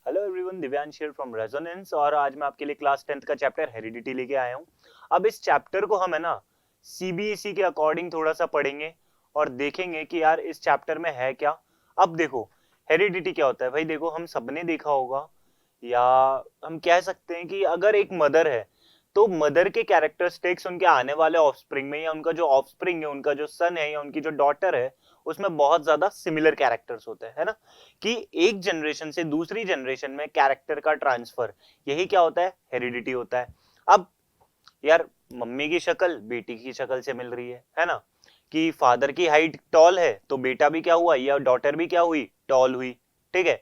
Hello everyone, Divyansh here from resonance. और आज मैं आपके लिए क्लास 10th का चैप्टर हेरिडिटी लेके आया हूँ। अब इस चैप्टर को हम है ना सीबीएसई के अकॉर्डिंग थोड़ा सा पढ़ेंगे और देखेंगे कि यार इस चैप्टर में है क्या। अब देखो, हेरिडिटी क्या होता है भाई। देखो, हम सबने देखा होगा या हम कह सकते हैं कि अगर एक मदर है तो मदर के कैरेक्टरिस्टिक्स उनके आने वाले ऑफस्प्रिंग में या उनका जो ऑफस्प्रिंग है, उनका जो सन है या उनकी जो डॉटर है, उसमें बहुत ज्यादा सिमिलर कैरेक्टर्स होते हैं, है ना। कि एक जनरेशन से दूसरी जनरेशन में कैरेक्टर का ट्रांसफर, यही क्या होता है, हेरिडिटी होता है। अब यार, मम्मी की शक्ल बेटी की शक्ल से मिल रही है ना। कि फादर की हाइट टॉल है तो बेटा भी क्या हुआ या डॉटर भी क्या हुई, टॉल हुई। ठीक है।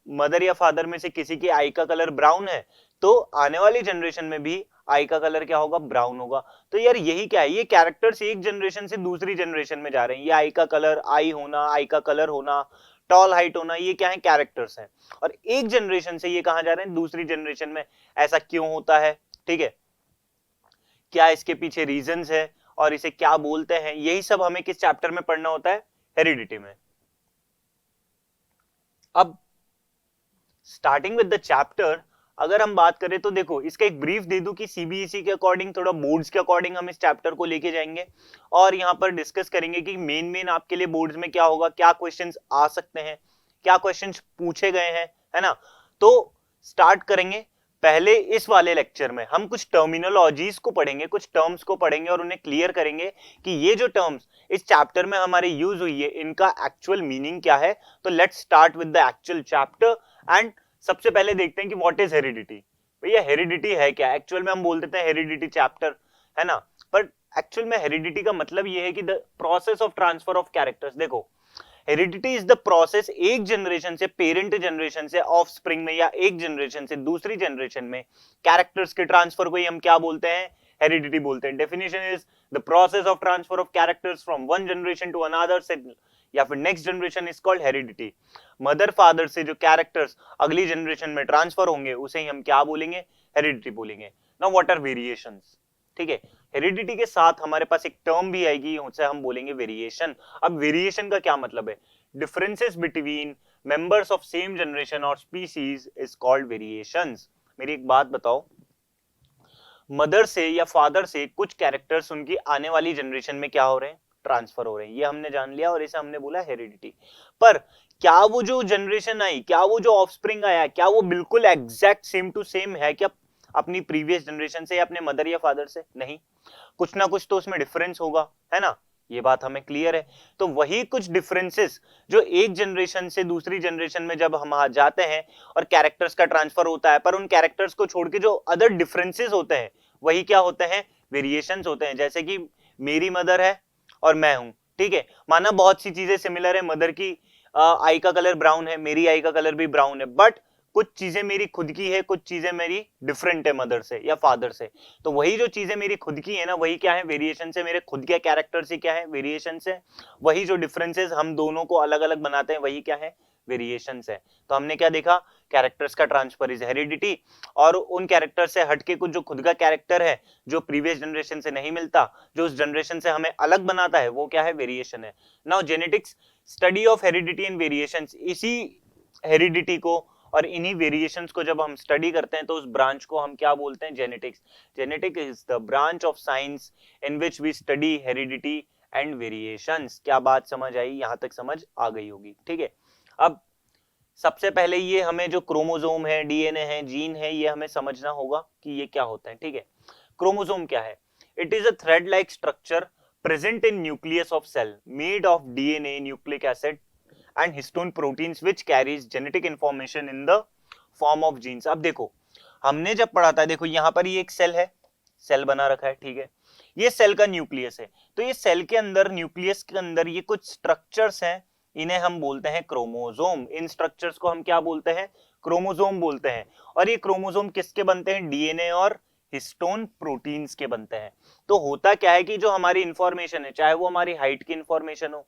मदर या फादर में से किसी की आई का कलर ब्राउन है तो आने वाली जनरेशन में भी आई का कलर क्या होगा, ब्राउन होगा। तो यार यही क्या है, ये कैरेक्टर्स एक जनरेशन से दूसरी जनरेशन में जा रहे हैं। ये आई का कलर, आई होना, आई का कलर होना, टॉल हाइट होना, ये क्या है, कैरेक्टर्स हैं। और एक जनरेशन से ये कहां जा रहे हैं, दूसरी जनरेशन में। ऐसा क्यों होता है, ठीक है, क्या इसके पीछे रीजंस है और इसे क्या बोलते हैं, यही सब हमें किस चैप्टर में पढ़ना होता है, हेरिडिटी में। अब स्टार्टिंग विद द चैप्टर, अगर हम बात करें तो देखो, इसका एक ब्रीफ दे दूं कि सीबीएसई के अकॉर्डिंग, थोड़ा बोर्ड्स के अकॉर्डिंग हम इस चैप्टर को लेके जाएंगे और यहां पर डिस्कस करेंगे कि मेन मेन आपके लिए बोर्ड्स में क्या होगा, क्या क्वेश्चंस आ सकते हैं, क्या क्वेश्चंस पूछे गए हैं, है ना। तो स्टार्ट करेंगे। पहले इस वाले लेक्चर में हम कुछ टर्मिनोलॉजीज को पढ़ेंगे, कुछ टर्म्स को पढ़ेंगे और उन्हें क्लियर करेंगे कि ये जो टर्म्स इस चैप्टर में हमारे यूज हुई है, इनका एक्चुअल मीनिंग क्या है। तो let's start with the actual chapter. And सबसे पहले देखते हैं कि व्हाट इज हेरिडिटी। भैया हेरिडिटी है क्या। एक्चुअल में हम बोल देते हैं हेरिडिटी चैप्टर, है ना। पर एक्चुअल में हेरिडिटी का मतलब ये है कि the process of transfer of characters. देखो, हेरिडिटी इज द प्रोसेस, एक जनरेशन से, पेरेंट जनरेशन से ऑफस्प्रिंग में, या एक जनरेशन से दूसरी जनरेशन में कैरेक्टर्स के ट्रांसफर को ही हम क्या बोलते हैं, हेरिडिटी बोलते हैं। Definition is the process of transfer of characters from one generation to another से, या फिर next generation is called heredity. Mother father से जो कैरेक्टर्स अगली जनरेशन में ट्रांसफर होंगे उसे ही हम क्या बोलेंगे, हेरिडिटी बोलेंगे। नाउ व्हाट आर वेरिएशंस, ठीक है। हेरिडिटी के साथ हमारे पास एक टर्म भी आएगी, उसे हम बोलेंगे वेरिएशन। अब वेरिएशन का क्या मतलब है, differences between members of same generation और स्पीसीज इज कॉल्ड वेरिएशंस। मेरी एक बात बताओ, मदर से या फादर से कुछ कैरेक्टर्स उनकी आने वाली जनरेशन में क्या हो रहे हैं, ट्रांसफर हो रहे हैं, ये हमने जान लिया और इसे हमने बोला हेरिडिटी। पर क्या वो जो जनरेशन आई, क्या वो जो ऑफस्प्रिंग आया, क्या वो बिल्कुल एग्जैक्ट सेम टू सेम है क्या अपनी प्रीवियस जनरेशन से या अपने मदर या फादर से, नहीं। कुछ ना कुछ तो उसमें डिफरेंस होगा, है ना। ये बात हमें क्लियर है। तो वही कुछ डिफरेंसेस जो एक जनरेशन से दूसरी जनरेशन में जब हम आ जाते हैं और कैरेक्टर्स का ट्रांसफर होता है, पर उन कैरेक्टर्स को छोड़ के जो अदर डिफरेंसेस होते हैं वही क्या होते हैं, वेरिएशंस होते हैं। जैसे कि मेरी मदर है और मैं हूं, ठीक है। माना बहुत सी चीजें सिमिलर है, मदर की आई का कलर ब्राउन है, मेरी आई का कलर भी ब्राउन है, बट कुछ चीजें मेरी खुद की है, कुछ चीजें मेरी डिफरेंट है मदर से या फादर से। तो वही जो चीजें मेरी खुद की है ना, वही क्या है, वेरिएशन से, मेरे खुद के कैरेक्टर से क्या है, वेरिएशन से। वही जो डिफरेंसेस हम दोनों को अलग अलग बनाते हैं वही क्या है, वेरिएशन है। तो हमने क्या देखा, कैरेक्टर्स का ट्रांसफर इज हेरिडिटी। और उन कैरेक्टर से हटके कुछ जो खुद का कैरेक्टर है, जो प्रीवियस जनरेशन से नहीं मिलता, जो उस जनरेशन से हमें अलग बनाता है, वो क्या है, वेरिएशन है। Now genetics, study of heredity and variations. इसी हेरिडिटी को और इन्हीं वेरिएशंस को जब हम स्टडी करते हैं तो उस ब्रांच को हम क्या बोलते हैं, genetics. Genetic is the branch of science in which we study heredity and variations. क्या बात समझ आई, यहां तक समझ आ गई होगी, ठीक है। अब सबसे पहले ये हमें जो क्रोमोसोम है, डीएनए है, जीन है, ये हमें समझना होगा कि ये क्या होता है, ठीक है। क्रोमोसोम क्या है, it is a thread like structure present in nucleus of cell, made of DNA, nucleic acid and histone proteins which carries genetic information in the form of genes। अब देखो, हमने जब पढ़ा था, देखो यहां पर ये एक सेल है, सेल बना रखा है, ठीक है। ये सेल का न्यूक्लियस है। तो ये सेल के अंदर, न्यूक्लियस के अंदर ये कुछ स्ट्रक्चर्स हैं, इन्हें हम बोलते हैं क्रोमोसोम। इन स्ट्रक्चर्स को हम क्या बोलते हैं, क्रोमोसोम बोलते हैं। और ये क्रोमोसोम किसके बनते हैं, डीएनए और हिस्टोन प्रोटीन्स के बनते हैं। तो होता क्या है कि जो हमारी इंफॉर्मेशन है, चाहे वो हमारी हाइट की इंफॉर्मेशन हो,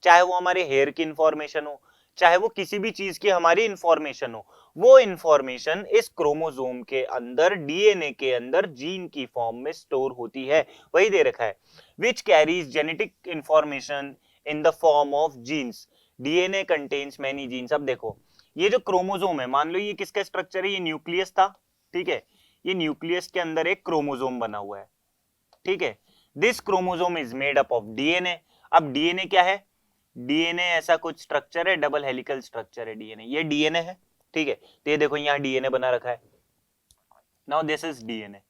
चाहे वो हमारे हेयर की इंफॉर्मेशन हो, चाहे वो किसी भी चीज की हमारी इंफॉर्मेशन हो, वो इंफॉर्मेशन इस क्रोमोसोम के अंदर, डीएनए के अंदर जीन की फॉर्म में स्टोर होती है। वही दे रखा है, which carries genetic information in the form of genes. DNA contains many genes. अब देखो, ये जो क्रोमोसोम है, मान लो ये किसका स्ट्रक्चर है, ये न्यूक्लियस था, ठीक है, ये न्यूक्लियस के अंदर एक क्रोमोसोम बना हुआ है, ठीक है। This chromosome is made up of DNA. अब डीएनए क्या है, डीएनए ऐसा कुछ स्ट्रक्चर है, डबल हेलिकल स्ट्रक्चर है डीएनए, ये डीएनए है, ठीक है। तो ये देखो यहाँ डीएनए बना रखा है, नाउ दिस इज डीएनए।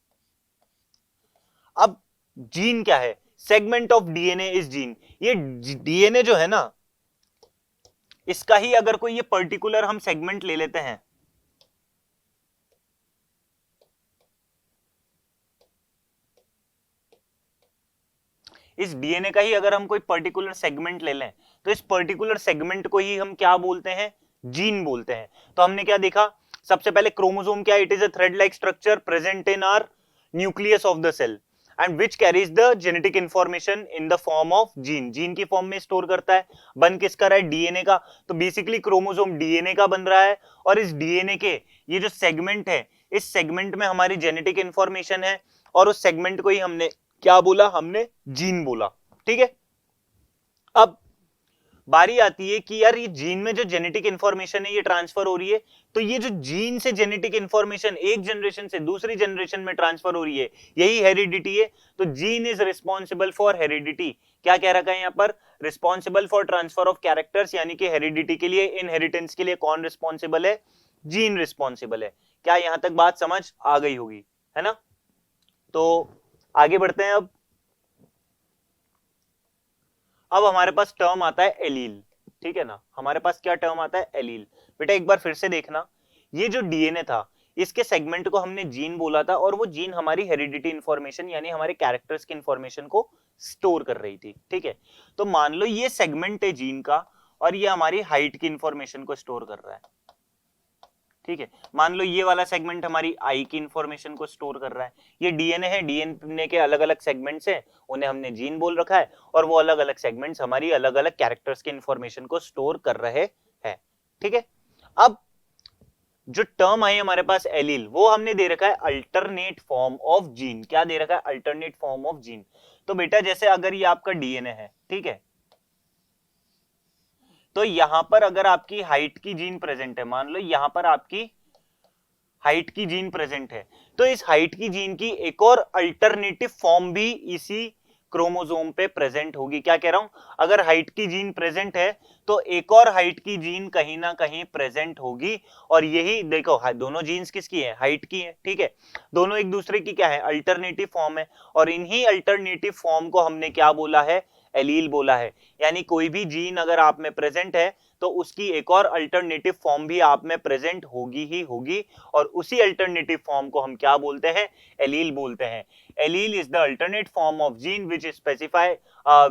अब जीन क्या है, segment of DNA is gene. ये डीएनए जो है ना, इसका ही अगर कोई ये पर्टिकुलर हम सेगमेंट ले लेते हैं, इस डीएनए का ही अगर हम कोई पर्टिकुलर सेगमेंट ले लें, तो इस पर्टिकुलर सेगमेंट को ही हम क्या बोलते हैं, जीन बोलते हैं। तो हमने क्या देखा, सबसे पहले क्रोमोसोम क्या, it is a thread like structure present in our nucleus of the cell and which carries the genetic information in the form of gene. Gene की फॉर्म में स्टोर करता है, बन किसका रहा है, डीएनए का। तो बेसिकली क्रोमोसोम डीएनए का बन रहा है, और इस डीएनए के ये जो सेगमेंट है, इस सेगमेंट में हमारी जेनेटिक इंफॉर्मेशन है, और उस सेगमेंट को ही हमने क्या बोला, हमने जीन बोला, ठीक है। अब बारी आती है कि यार ये जीन में जो जेनेटिक इंफॉर्मेशन है ये ट्रांसफर हो रही है, तो ये जो जीन से जेनेटिक इंफॉर्मेशन एक जनरेशन से दूसरी जनरेशन में ट्रांसफर हो रही है, यही हेरिडिटी है। तो gene is responsible for heredity. क्या कह रखा है यहाँ पर, responsible for transfer of characters, यानी कि हेरिडिटी के लिए, इनहेरिटेंस के लिए कौन रिस्पॉन्सिबल है, जीन रिस्पॉन्सिबल है। क्या यहां तक बात समझ आ गई होगी, है ना। तो आगे बढ़ते हैं। अब हमारे पास टर्म आता है एलील, ठीक है ना, हमारे पास क्या टर्म आता है, एलील। बेटा एक बार फिर से देखना, ये जो डीएनए था, इसके सेगमेंट को हमने जीन बोला था, और वो जीन हमारी हेरिडिटी इंफॉर्मेशन यानी हमारे कैरेक्टर्स की इंफॉर्मेशन को स्टोर कर रही थी, ठीक है। तो मान लो ये सेगमेंट है जीन का, और ये हमारी हाइट की इंफॉर्मेशन को स्टोर कर रहा है, ठीक है। मान लो ये वाला सेगमेंट हमारी आई की इंफॉर्मेशन को स्टोर कर रहा है। ये डीएनए है, डीएनए के अलग अलग सेगमेंट्स हैं, उन्हें हमने जीन बोल रखा है, और वो अलग अलग सेगमेंट्स हमारी अलग अलग कैरेक्टर्स की इंफॉर्मेशन को स्टोर कर रहे हैं, ठीक है। अब जो टर्म आई हमारे पास एलील, वो हमने दे रखा है अल्टरनेट फॉर्म ऑफ जीन। क्या दे रखा है, अल्टरनेट फॉर्म ऑफ जीन। तो बेटा जैसे अगर ये आपका डीएनए है, ठीक है, तो यहां पर अगर आपकी हाइट की जीन प्रेजेंट है, मान लो यहां पर आपकी हाइट की जीन प्रेजेंट है, तो इस हाइट की जीन की एक और अल्टरनेटिव फॉर्म भी इसी क्रोमोसोम पे प्रेजेंट होगी। क्या कह रहा हूं, अगर हाइट की जीन प्रेजेंट है, तो एक और हाइट की जीन कहीं ना कहीं प्रेजेंट होगी। और यही देखो, दोनों जीन्स किसकी है, हाइट की है, ठीक है। दोनों एक दूसरे की क्या है, अल्टरनेटिव फॉर्म है, और इन्हीं अल्टरनेटिव फॉर्म को हमने क्या बोला है, एलील बोला है। यानी कोई भी जीन अगर आप में प्रेजेंट है, तो उसकी एक और अल्टरनेटिव फॉर्म भी आप में प्रेजेंट होगी ही होगी, और उसी अल्टरनेटिव फॉर्म को हम क्या बोलते हैं, एलील बोलते हैं। Allele is the alternate form of gene which specify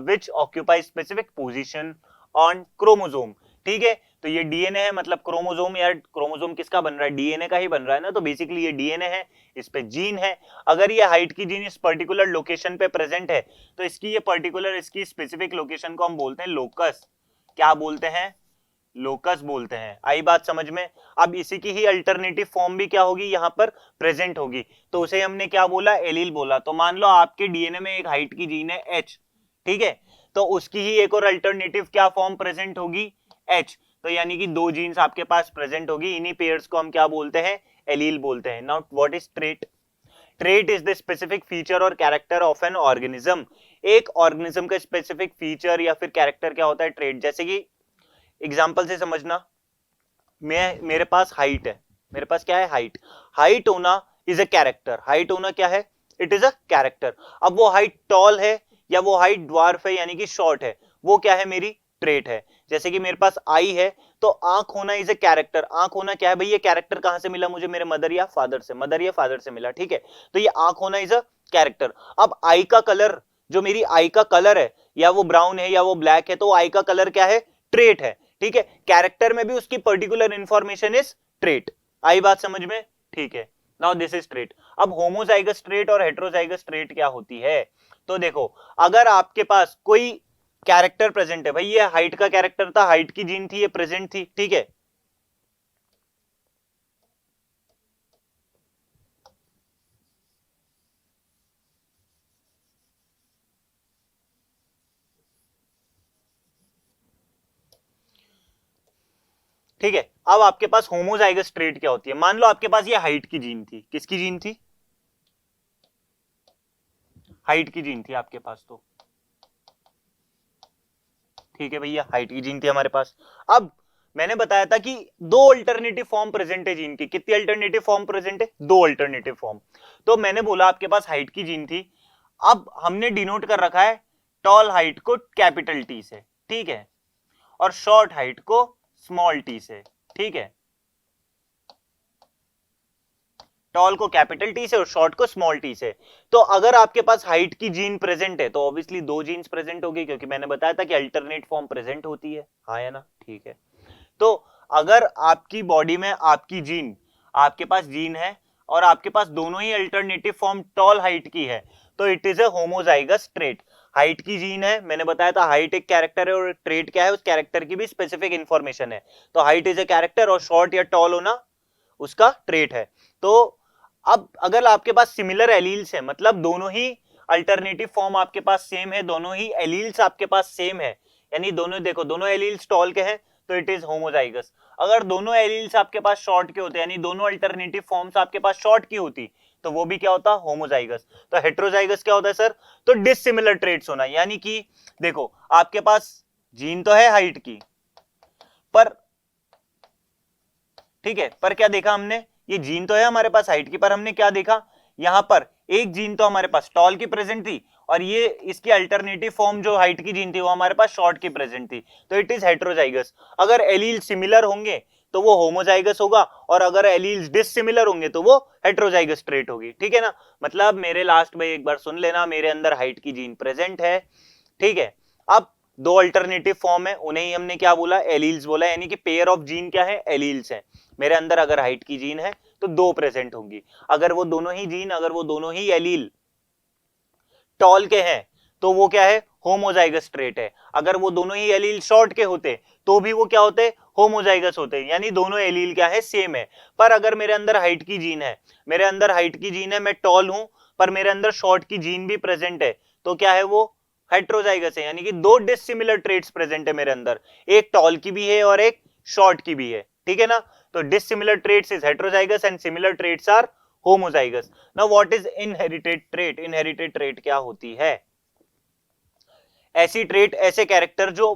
which occupy specific position on chromosome, ठीक है। तो ये डीएनए है, मतलब क्रोमोसोम, यार क्रोमोसोम किसका बन रहा है, डीएनए का ही बन रहा है ना, तो बेसिकली ये डीएनए है, इस पे जीन है। अगर ये हाइट की जीन इस पर्टिकुलर लोकेशन पे प्रेजेंट है, तो इसकी ये पर्टिकुलर, इसकी स्पेसिफिक लोकेशन को हम बोलते हैं लोकस। क्या बोलते हैं, लोकस बोलते हैं। आई बात समझ में। अब इसी की ही अल्टरनेटिव फॉर्म भी क्या होगी, यहां पर प्रेजेंट होगी, तो उसे हमने क्या बोला, एलील बोला। तो मान लो आपके डीएनए में एक हाइट की जीन है एच, ठीक है, तो उसकी ही एक और अल्टरनेटिव क्या फॉर्म प्रेजेंट होगी, एच। तो यानी कि दो जीन्स आपके पास प्रेजेंट होगी, इन्हीं पेयर्स को हम क्या बोलते हैं, एलील बोलते हैं। Now what is trait, trait is the specific feature और कैरेक्टर ऑफ एन ऑर्गेनिज्म। एक ऑर्गेनिज्म का स्पेसिफिक फीचर या फिर कैरेक्टर क्या होता है, ट्रेट। जैसे कि एग्जाम्पल से समझना, मैं मेरे पास हाइट है, मेरे पास क्या है, हाइट। हाइट होना इज अ कैरेक्टर, हाइट होना क्या है, इट इज अ कैरेक्टर। अब वो हाइट टॉल है या वो हाइट ड्वार्फ है यानी कि शॉर्ट है, वो क्या है, मेरी ट्रेट है। जैसे कि मेरे पास आई है, तो आंख होना इज अ कैरेक्टर। आंख होना क्या है भाई, ये कैरेक्टर कहां से मिला मुझे, मेरे मदर या फादर से, मदर या फादर से मिला, ठीक है। तो ये आंख होना इज अ कैरेक्टर। अब आई का कलर, जो मेरी आई का कलर है, या वो ब्राउन है या वो ब्लैक है, तो आई का कलर क्या है, ट्रेट है, ठीक है। कैरेक्टर में भी उसकी पर्टिकुलर इंफॉर्मेशन इज ट्रेट। आई बात समझ में, ठीक है। Now this is trait. अब होमोजाइगस ट्रेट और हेटेरोजाइगस ट्रेट क्या होती है, तो देखो, अगर आपके पास कोई कैरेक्टर प्रेजेंट है, भाई ये हाइट का कैरेक्टर था, हाइट की जीन थी, ये प्रेजेंट थी, ठीक है। ठीक है, अब आपके पास होमोजाइगस ट्रेट क्या होती है? मान लो आपके पास ये हाइट की जीन थी, किसकी जीन थी? हाइट की जीन थी आपके पास, तो ठीक है भैया, हाइट की जीन थी हमारे पास। अब मैंने बताया था कि दो अल्टरनेटिव फॉर्म प्रेजेंट है जीन की। कितनी अल्टरनेटिव फॉर्म प्रेजेंट है? दो अल्टरनेटिव फॉर्म। तो मैंने बोला आपके पास हाइट की जीन थी, अब हमने डिनोट कर रखा है टॉल हाइट को कैपिटल टी से, ठीक है, और शॉर्ट हाइट को स्मॉल टी से, ठीक है, टॉल को कैपिटल टी से और शॉर्ट को स्मॉल टी से। तो अगर आपके पास हाइट की जीन प्रेजेंट है तो ऑब्वियसली दो जीन्स प्रेजेंट होगी, क्योंकि मैंने बताया था कि अल्टरनेट फॉर्म प्रेजेंट होती है, हाँ या ना? ठीक है, तो अगर आपकी बॉडी में आपकी जीन, आपके पास जीन है और आपके पास दोनों ही अल्टरनेटिव फॉर्म टॉल हाइट की है, तो it is a homozygous trait. Height की जीन है, मैंने बताया था हाइट एक कैरेक्टर है और ट्रेट क्या है, उस कैरेक्टर की भी स्पेसिफिक इंफॉर्मेशन है। तो हाइट इज ए कैरेक्टर और शॉर्ट या टॉल होना उसका ट्रेट है। तो अब अगर आपके पास सिमिलर एलील्स है, मतलब दोनों ही अल्टरनेटिव फॉर्म आपके पास सेम है, दोनों ही एलील्स आपके पास सेम है, यानी दोनों, देखो दोनों एलील्स टॉल के हैं, तो इट इज होमोजाइगस। अगर दोनों एलील्स आपके पास शॉर्ट के होते, यानी दोनों अल्टरनेटिव फॉर्म्स आपके पास शॉर्ट की होती, तो वो भी क्या होता? होमोजाइगस। तो हेट्रोजाइगस क्या होता है सर? तो डिसिमिलर ट्रेट्स होना, यानी कि देखो आपके पास जीन तो है हाइट की, पर ठीक है, पर क्या देखा हमने? ये जीन तो है हमारे पास हाइट की, पर हमने क्या देखा? यहां पर एक जीन तो हमारे पास टॉल की प्रेजेंट थी, और ये इसकी अल्टरनेटिव फॉर्म जो हाइट की जीन थी वो हमारे पास शॉर्ट की प्रेजेंट थी, तो इट इज हेट्रोजाइगस। अगर एलील सिमिलर होंगे तो वो होमोजाइगस होगा, और अगर एलील्स डिसिमिलर होंगे तो वो हेट्रोजाइगस ट्रेट होगी, ठीक है ना? मतलब मेरे लास्ट में एक बार सुन लेना, मेरे अंदर हाइट की जीन प्रेजेंट है, ठीक है, अब दो अल्टरनेटिव फॉर्म है, उन्हें ही हमने क्या बोला? एलील्स बोला, यानी कि पेयर ऑफ जीन क्या है? एलील्स है। मेरे अंदर अगर हाइट की जीन है तो दो प्रेजेंट होंगी। अगर वो दोनों ही जीन, अगर वो दोनों ही एलील टॉल के हैं तो वो क्या है? होमोजाइगस ट्रेट है। अगर वो दोनों ही एलील शॉर्ट के होते तो भी वो क्या होते? होमोजाइगस होते, यानी दोनों एलील क्या है? सेम है। पर अगर मेरे अंदर हाइट की जीन है, मेरे अंदर हाइट की जीन है, मैं टॉल हूं, पर मेरे अंदर शॉर्ट की जीन भी प्रेजेंट है, तो क्या है? वो हेट्रोजाइगस है, यानी कि दो डिसिमिलर ट्रेट्स प्रेजेंट है मेरे अंदर, एक टॉल की भी है और एक शॉर्ट की भी है, ठीक है ना? तो dissimilar traits is heterozygous and similar traits are homozygous. Now what is inherited trait? Inherited trait क्या होती है? ऐसी ट्रेट, ऐसे कैरेक्टर जो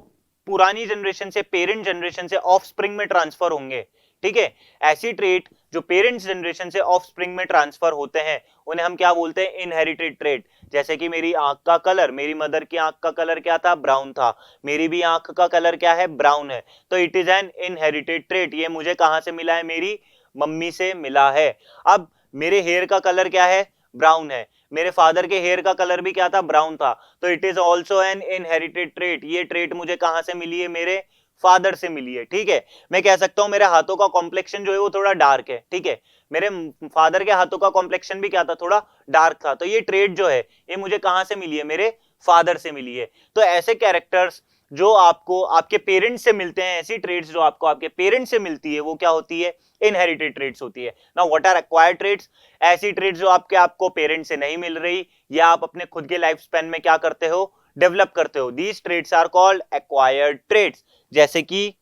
पुरानी जनरेशन से, पेरेंट जनरेशन से ऑफस्प्रिंग में ट्रांसफर होंगे, ठीक है, ऐसी ट्रेट जो पेरेंट्स जनरेशन से ऑफस्प्रिंग में ट्रांसफर होते हैं, उन्हें हम क्या बोलते हैं? Inherited trait. जैसे कि मेरी आंख का कलर, मेरी मदर की आंख का कलर क्या था? ब्राउन था, मेरी भी आंख का कलर क्या है? ब्राउन है, तो it is an inherited trait. ये मुझे कहां से मिला है? मेरी मम्मी से मिला है। अब मेरे हेयर का कलर क्या है? ब्राउन है, मेरे फादर के हेयर का कलर भी क्या था? ब्राउन था, तो it is also an inherited trait. ये ट्रेट मुझे कहां से मिली है? मेरे फादर से मिली है, ठीक है। मैं कह सकता हूं मेरे हाथों का कॉम्प्लेक्शन जो है वो थोड़ा डार्क है, ठीक है, मेरे फादर के हाथों का कॉम्प्लेक्शन भी क्या था? थोड़ा डार्क था, तो ये ट्रेट जो है ये मुझे कहां से मिली है? मेरे फादर से मिली है। तो ऐसे कैरेक्टर्स जो आपको आपके पेरेंट्स से मिलते हैं, ऐसी ट्रेट्स जो आपको आपके पेरेंट्स से मिलती है, वो क्या होती है? इनहेरिटेड ट्रेट्स होती है। Now what are acquired traits? ऐसी ट्रेट्स जो आपको पेरेंट्स से नहीं मिल रही, या आप अपने खुद के लाइफ स्पैन में क्या करते हो? डेवलप करते हो। These traits are called acquired traits. जैसे कि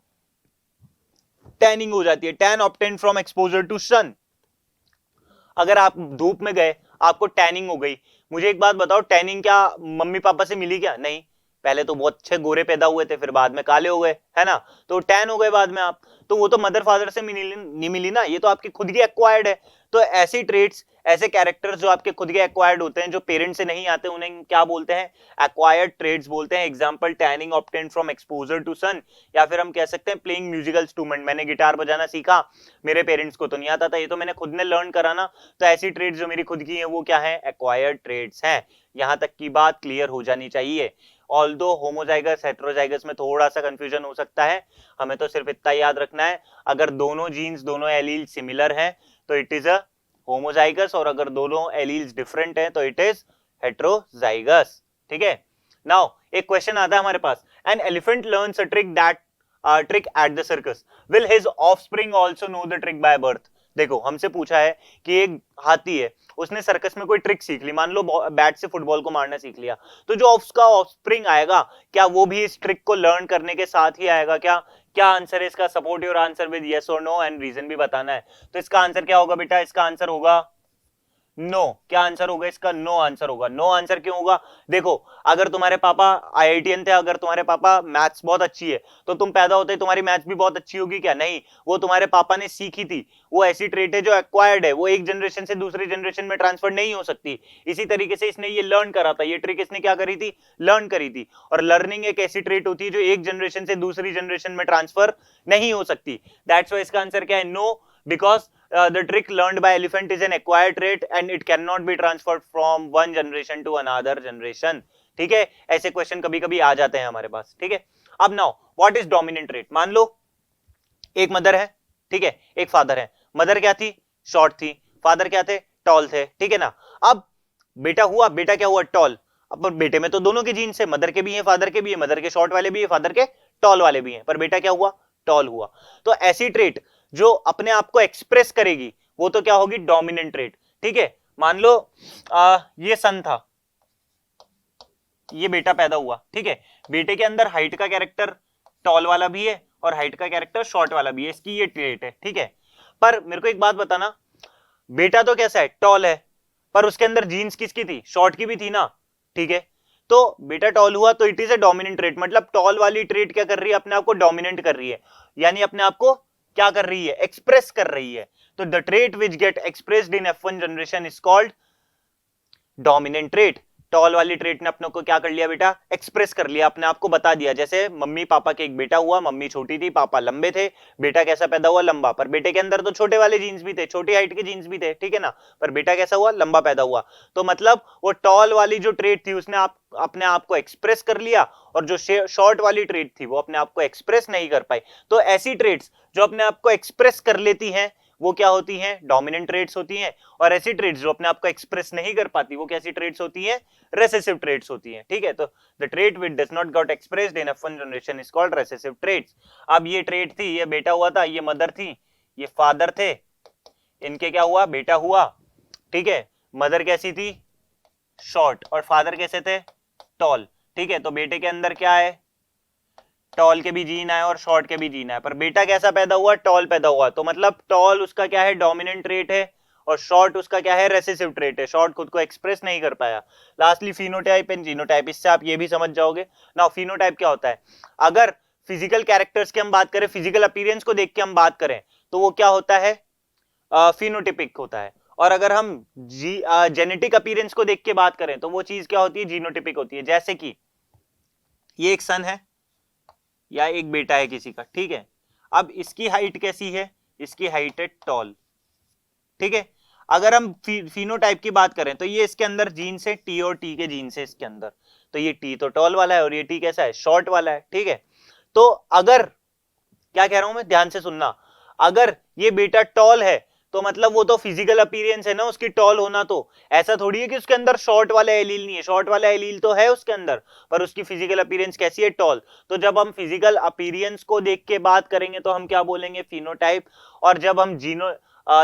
टैनिंग हो जाती है, tan obtain from exposure to sun. अगर आप धूप में गए, आपको टैनिंग हो गई, मुझे एक बात बताओ, टैनिंग क्या मम्मी पापा से मिली क्या? नहीं, पहले तो बहुत अच्छे गोरे पैदा हुए थे, फिर बाद में काले हो गए, है ना? तो टैन हो गए बाद में आप, तो वो तो मदर फादर से नहीं मिली ना, ये तो आपकी खुद की एक्वायर्ड है। तो ऐसी ट्रेट्स, ऐसे कैरेक्टर्स जो आपके खुद के एक्वायर्ड होते हैं, जो पेरेंट्स से नहीं आते, उन्हें क्या बोलते हैं? एक्वायर्ड ट्रेट्स बोलते हैं। Example, tanning obtained from exposure to sun, या फिर हम कह सकते हैं प्लेइंग म्यूजिकल इंस्ट्रूमेंट। मैंने गिटार बजाना सीखा, मेरे पेरेंट्स को तो नहीं आता था, ये तो मैंने खुद ने लर्न करा ना। तो ऐसी ट्रेड्स जो मेरी खुद की है वो क्या है? एक्वायर्ड ट्रेड्स हैं। यहां तक की बात क्लियर हो जानी चाहिए। ऑल्दो होमोजाइगस हेट्रोजाइगस में थोड़ा सा कंफ्यूजन हो सकता है, हमें तो सिर्फ इतना याद रखना है, अगर दोनों जीन्स, दोनों एलील सिमिलर हैं तो इट इज अ होमोजाइगस, और अगर दोनों एलील्स डिफरेंट हैं तो इट इज हेट्रोजाइगस, ठीक है। नाउ एक क्वेश्चन आता है हमारे पास, an elephant learns a trick that trick at the circus, will his offspring also know the trick by birth? देखो हमसे पूछा है कि एक हाथी है, उसने सर्कस में कोई ट्रिक सीख ली, मान लो बैट से फुटबॉल को मारना सीख लिया, तो जो उसका ऑफस्प्रिंग आएगा क्या वो भी इस ट्रिक को लर्न करने के साथ ही आएगा क्या? क्या आंसर है इसका? Support your answer with yes और नो एंड रीजन भी बताना है। तो इसका आंसर क्या होगा बेटा? इसका आंसर होगा नो। क्या आंसर होगा इसका? नो आंसर होगा। नो आंसर क्यों होगा? देखो, अगर तुम्हारे पापा आईआईटीएन थे, अगर तुम्हारे पापा मैथ्स बहुत अच्छी है, तो तुम पैदा होते ही तुम्हारी मैथ्स भी बहुत अच्छी होगी क्या? नहीं, वो तुम्हारे पापा ने सीखी थी। वो ऐसी ट्रेट है जो एक्वायर्ड है, वो एक जनरेशन से दूसरी जनरेशन में ट्रांसफर नहीं हो सकती। इसी तरीके से इसने ये लर्न करा था, ये ट्रिक इसने क्या करी थी? लर्न करी थी। और लर्निंग एक ऐसी ट्रेट होती है जो एक जनरेशन से दूसरी जनरेशन में ट्रांसफर नहीं हो सकती। दैट्स व्हाई इसका आंसर क्या है? No, because the trick learned by elephant is an acquired trait and it cannot be transferred from one generation to another generation. ठीक है, ऐसे क्वेश्चन कभी कभी आ जाते हैं हमारे पास। ठीक है, अब now what is dominant trait? मान लो एक मदर है, ठीक है, एक फादर है। मदर क्या थी? शॉर्ट थी। फादर क्या थे? टॉल थे। ठीक है ना। अब बेटा हुआ, बेटा क्या हुआ? टॉल। अब बेटे में तो दोनों के जीन्स है, मदर के भी हैं, फादर के भी है, मदर के शॉर्ट वाले भी है, फादर के टॉल वाले भी हैं, पर बेटा क्या हुआ? टॉल हुआ। तो ऐसी ट्रेट जो अपने आप को एक्सप्रेस करेगी वो तो क्या होगी? Dominant trait. ठीक है, मान लो ये सन था, ये बेटा पैदा हुआ। ठीक है, बेटे के अंदर हाइट का कैरेक्टर टॉल वाला भी है और हाइट का कैरेक्टर शॉर्ट वाला भी है, इसकी ये ट्रेट है। ठीक है, पर मेरे को एक बात बताना, बेटा तो कैसा है? टॉल है, पर उसके अंदर जीन्स किसकी थी? शॉर्ट की भी थी ना। ठीक है, तो बेटा टॉल हुआ तो it is a dominant trait, मतलब टॉल वाली ट्रेट क्या कर रही है? अपने आप को डोमिनेंट कर रही है, यानी अपने आप को क्या कर रही है? एक्सप्रेस कर रही है। तो the trait which get expressed in F1 generation is called dominant trait. Tall वाली ट्रेट ने अपने को क्या कर लिया बेटा? एक्सप्रेस कर लिया, अपने आप को बता दिया। जैसे मम्मी पापा के एक बेटा हुआ, मम्मी छोटी थी, पापा लंबे थे, बेटा कैसा पैदा हुआ? लंबा। पर बेटे के अंदर तो छोटे वाले जीन्स भी थे, छोटी हाइट के जीन्स भी थे। ठीक है ना, पर बेटा कैसा हुआ? लंबा पैदा हुआ। तो मतलब वो टॉल वाली जो ट्रेट थी उसने अपने आप को एक्सप्रेस कर लिया, और जो शॉर्ट वाली ट्रेट थी वो अपने आप को एक्सप्रेस नहीं कर पाई। तो ऐसी ट्रेट्स जो अपने आप को एक्सप्रेस कर लेती हैं वो क्या होती हैं? डोमिनेंट ट्रेट्स होती हैं। और ऐसी ट्रेट्स जो अपने आप को एक्सप्रेस नहीं कर पाती वो कैसी ट्रेट्स होती हैं? रेसेसिव ट्रेट्स होती हैं। ठीक है, तो the trait which does not got expressed in F1 generation is called recessive traits. अब ये ट्रेट थी, ये बेटा हुआ था, ये मदर थी, ये फादर थे, इनके क्या हुआ? बेटा हुआ। ठीक है, मदर कैसी थी? शॉर्ट, और फादर कैसे थे? टॉल। ठीक है, तो बेटे के अंदर क्या है? टॉल के भी जीन आए और शॉर्ट के भी जीन आए, पर बेटा कैसा पैदा हुआ? टॉल पैदा हुआ। तो मतलब टॉल उसका क्या है? डोमिनेंट ट्रेट है, और शॉर्ट उसका क्या है? रेसेसिव ट्रेट है। शॉर्ट खुद को एक्सप्रेस नहीं कर पाया। लास्टली फिनोटाइप एंड जीनोटाइप, इससे आप ये भी समझ जाओगे। नाउ फिनोटाइप क्या होता है? अगर फिजिकल कैरेक्टर्स की हम बात करें, फिजिकल अपीयरेंस को देख के हम बात करें, तो वो क्या होता है? फिनोटिपिक होता है। और अगर हम जेनेटिक अपीयरेंस को देख के बात करें तो वो चीज क्या होती है? जीनोटिपिक होती है। जैसे कि ये एक सन है या एक बेटा है किसी का। ठीक है, अब इसकी हाइट कैसी है? इसकी हाइट है टॉल। ठीक है, अगर हम फिनोटाइप की बात करें तो ये इसके अंदर जीन्स है, टी और टी के जीन्स है इसके अंदर। तो ये टी तो टॉल वाला है और ये टी कैसा है? शॉर्ट वाला है। ठीक है, तो अगर, क्या कह रहा हूं मैं, ध्यान से सुनना, अगर ये बेटा टॉल है तो मतलब वो तो फिजिकल अपीयरेंस है ना उसकी टॉल होना। तो ऐसा थोड़ी है कि उसके अंदर शॉर्ट वाला एलील नहीं है, शॉर्ट वाला एलील तो है उसके अंदर, पर उसकी फिजिकल अपीयरेंस कैसी है? टॉल। तो जब हम फिजिकल अपीयरेंस को देख के बात करेंगे तो हम क्या बोलेंगे? फिनोटाइप। और जब हम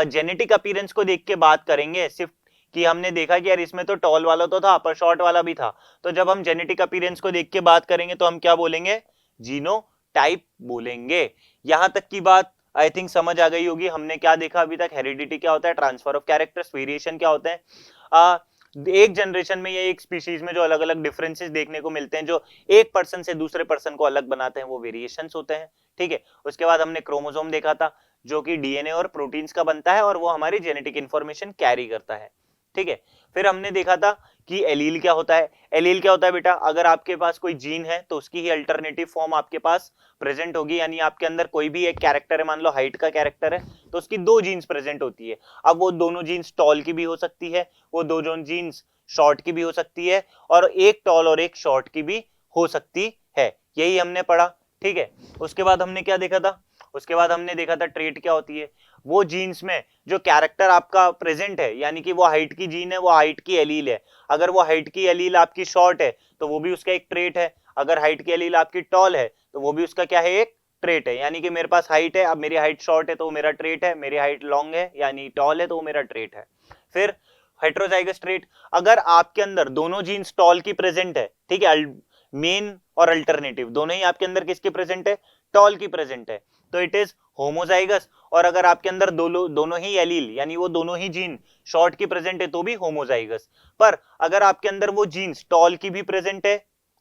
जेनेटिक अपीयरेंस को देख के बात करेंगे, सिर्फ कि हमने देखा कि यार इसमें तो टॉल वाला तो था पर शॉर्ट वाला भी था, तो जब हम जेनेटिक अपीयरेंस को देख के बात करेंगे तो हम क्या बोलेंगे? जीनोटाइप बोलेंगे। यहां तक की बात आई थिंक समझ आ गई होगी। हमने क्या देखा अभी तक? हेरिडिटी क्या होता है, ट्रांसफर ऑफ कैरेक्टर्स, वेरिएशन क्या होता है। एक जनरेशन में या एक स्पीशीज में जो अलग अलग डिफरेंसेस देखने को मिलते हैं, जो एक पर्सन से दूसरे पर्सन को अलग बनाते हैं, वो वेरिएशंस होते हैं। ठीक है, उसके बाद हमने क्रोमोसोम देखा था जो कि डीएनए और प्रोटीन्स का बनता है और वो हमारी जेनेटिक इंफॉर्मेशन कैरी करता है। ठीक है, फिर हमने देखा था कि एलील क्या होता है। एलील क्या होता है बेटा? अगर आपके पास कोई जीन है तो उसकी ही अल्टरनेटिव फॉर्म आपके पास प्रेजेंट होगी, यानी आपके अंदर कोई भी एक कैरेक्टर है, मान लो हाइट का कैरेक्टर है, तो उसकी दो जीन्स प्रेजेंट होती है। अब वो दोनों जीन्स टॉल की भी हो सकती है, वो दोनों जीन्स शॉर्ट की भी हो सकती है, और एक टॉल और एक शॉर्ट की भी हो सकती है। यही हमने पढ़ा। ठीक है, उसके बाद हमने क्या देखा था? उसके बाद हमने देखा था ट्रेट क्या होती है। वो जीन्स में जो कैरेक्टर आपका प्रेजेंट है, यानी कि वो हाइट की जीन है, वो हाइट की एलील है। अगर वो हाइट की एलील आपकी शॉर्ट है तो वो भी उसका एक ट्रेट है। अगर हाइट की एलील आपकी टॉल है तो वो भी उसका क्या है? एक ट्रेट है। यानी कि मेरे पास हाइट है, अब मेरी हाइट शॉर्ट है तो वो मेरा ट्रेट है, मेरी हाइट लॉन्ग है यानी टॉल है तो वो मेरा ट्रेट है। फिर हेट्रोजाइगस ट्रेट, अगर आपके अंदर दोनों जीन्स टॉल की प्रेजेंट है, ठीक है, मेन और अल्टरनेटिव दोनों ही आपके अंदर किसके प्रेजेंट है? टॉल की प्रेजेंट है तो इट इज होमोजाइगस। और अगर आपके अंदर दोनों ही एलील यानी वो दोनों ही जीन शॉर्ट की प्रेजेंट है तो भी होमोजाइगस। पर अगर आपके अंदर वो जीन्स टॉल की भी प्रेजेंट है,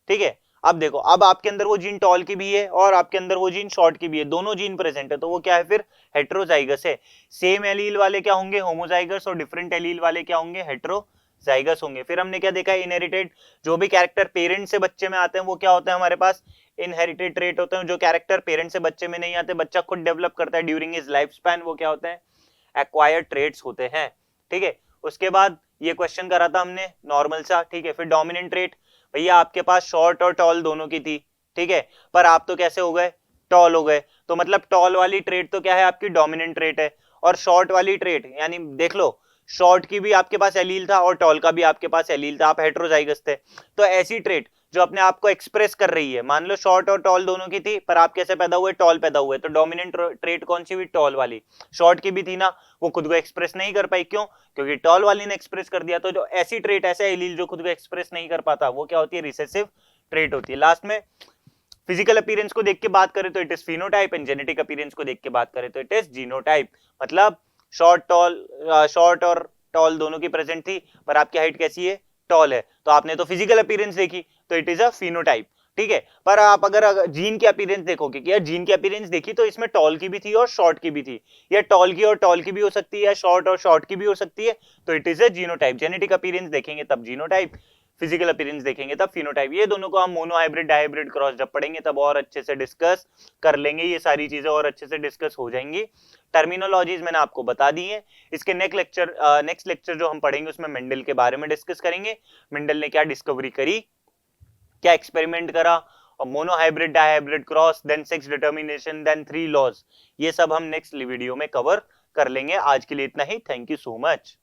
ठीक है, अब देखो अब आपके अंदर वो जीन टॉल की भी है और आपके अंदर वो जीन शॉर्ट की भी है, दोनों जीन प्रेजेंट है तो वो क्या है फिर हेट्रोजाइगस है। सेम एलील वाले क्या होंगे होमोजाइगस और डिफरेंट एलील वाले क्या होंगे हेट्रोजाइगस होंगे। फिर हमने क्या देखा इनहेरिटेड जो भी कैरेक्टर पेरेंट से बच्चे में आते हैं वो क्या होता है हमारे पास इनहेरिटेड ट्रेट होते हैं। जो कैरेक्टर पेरेंट से बच्चे में नहीं आते बच्चा खुद डेवलप करता है ड्यूरिंग हिज लाइफ स्पैन वो क्या होते हैं एक्वायर्ड ट्रेट्स होते हैं, ठीक है। उसके बाद ये क्वेश्चन करा था हमने नॉर्मल सा, ठीक है। फिर डोमिनेंट ट्रेट, भैया आपके पास शॉर्ट और टॉल दोनों की थी, ठीक है, पर आप तो कैसे हो गए टॉल हो गए, तो मतलब टॉल वाली ट्रेट तो क्या है आपकी डोमिनेंट ट्रेट है। और शॉर्ट वाली ट्रेट यानी देख लो शॉर्ट की भी आपके पास एलील था और टॉल का भी आपके पास एलील था, आप हेट्रोजाइगस थे। तो ऐसी ट्रेट जो अपने आप को एक्सप्रेस कर रही है, मान लो शॉर्ट और टॉल दोनों की थी पर आप कैसे पैदा हुए टॉल पैदा हुए, तो डोमिनेंट ट्रेट कौन सी हुई टॉल वाली। शॉर्ट की भी थी ना, वो खुद को एक्सप्रेस नहीं कर पाई, क्यों, क्योंकि टॉल वाली ने एक्सप्रेस कर दिया। तो जो ऐसी ट्रेट ऐसे एलील जो खुद को एक्सप्रेस नहीं कर पाता वो क्या होती है रिसेसिव ट्रेट होती है। लास्ट में फिजिकल अपीयरेंस को देख के बात करें तो it is phenotype and genetic appearance को देख के बात करें तो इट इज जीनोटाइप। मतलब शॉर्ट और टॉल दोनों की प्रेजेंट थी पर आपकी हाइट कैसी है टॉल है, तो आपने तो फिजिकल अपीयरेंस देखी तो इट इज अ फिनोटाइप, ठीक है। पर आप अगर जीन की अपीयरेंस देखोगे कि यार जीन की अपीयरेंस देखी तो इसमें टॉल की भी थी और शॉर्ट की भी थी, या टॉल की और टॉल की भी हो सकती है, शॉर्ट और शॉर्ट की भी हो सकती है, तो it is a genotype. Genetic appearance देखेंगे तब जीनोटाइप, फिजिकल अपीयरेंस देखेंगे तब फिनोटाइप। ये दोनों को हम मोनो हाइब्रिड डाइब्रिड क्रॉस जब पढ़ेंगे तब और अच्छे से डिस्कस कर लेंगे, ये सारी चीजें और अच्छे से डिस्कस हो जाएंगी। टर्मिनोलॉजीज मैंने आपको बता दी है। इसके नेक्स्ट लेक्चर जो हम पढ़ेंगे उसमें मेंडल के बारे में डिस्कस करेंगे। मेंडल ने क्या डिस्कवरी करी, क्या एक्सपेरिमेंट करा, और mono hybrid dihybrid cross, then sex determination, then 3 laws, ये सब हम नेक्स्ट वीडियो में कवर कर लेंगे। आज के लिए इतना ही, थैंक यू सो मच।